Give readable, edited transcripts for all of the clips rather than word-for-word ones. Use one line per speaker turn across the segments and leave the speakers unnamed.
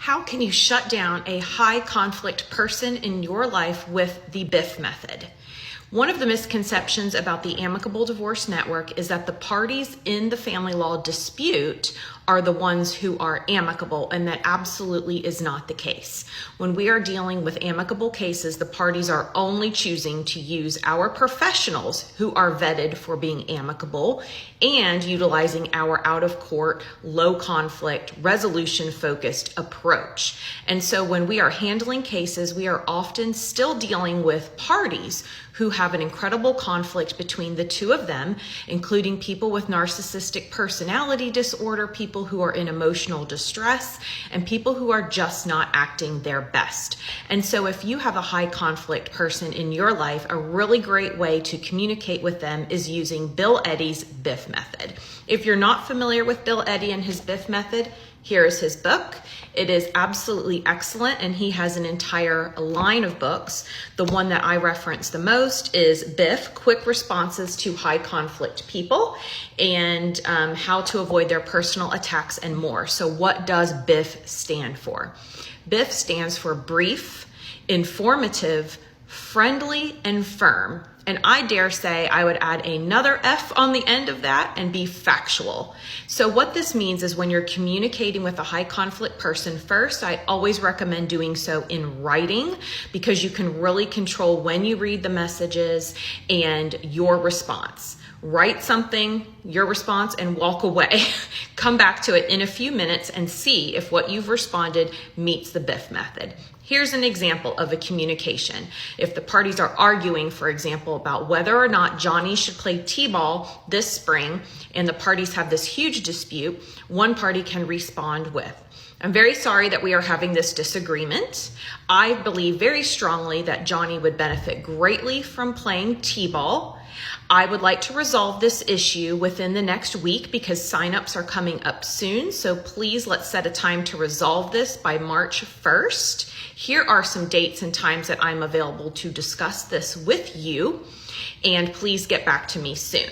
How can you shut down a high conflict person in your life with the BIFF method? One of the misconceptions about the Amicable Divorce Network is that the parties in the family law dispute are the ones who are amicable, and that absolutely is not the case. When we are dealing with amicable cases, the parties are only choosing to use our professionals who are vetted for being amicable and utilizing our out-of-court, low-conflict, resolution-focused approach. And so when we are handling cases, we are often still dealing with parties who have an incredible conflict between the two of them, including people with narcissistic personality disorder, people who are in emotional distress, and people who are just not acting their best. And so if you have a high conflict person in your life, a really great way to communicate with them is using Bill Eddy's BIFF method. If you're not familiar with Bill Eddy and his BIFF method, here is his book. It is absolutely excellent, and he has an entire line of books. The one that I reference the most is BIFF, Quick Responses to High Conflict People, and how to avoid their personal attacks and more. So what does BIFF stand for? BIFF stands for brief, informative, friendly, and firm. And I dare say I would add another F on the end of that and be factual. So what this means is when you're communicating with a high conflict person, first, I always recommend doing so in writing, because you can really control when you read the messages and your response. Write something, your response, and walk away. Come back to it in a few minutes and see if what you've responded meets the BIFF method. Here's an example of a communication. If the parties are arguing, for example, about whether or not Johnny should play t-ball this spring, and the parties have this huge dispute, one party can respond with, "I'm very sorry that we are having this disagreement. I believe very strongly that Johnny would benefit greatly from playing t-ball. I would like to resolve this issue within the next week because signups are coming up soon. So please let's set a time to resolve this by March 1st. Here are some dates and times that I'm available to discuss this with you. And please get back to me soon."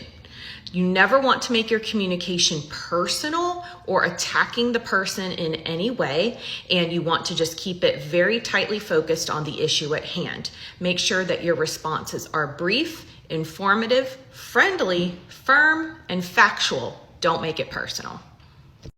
You never want to make your communication personal or attacking the person in any way, and you want to just keep it very tightly focused on the issue at hand. Make sure that your responses are brief, informative, friendly, firm, and factual. Don't make it personal.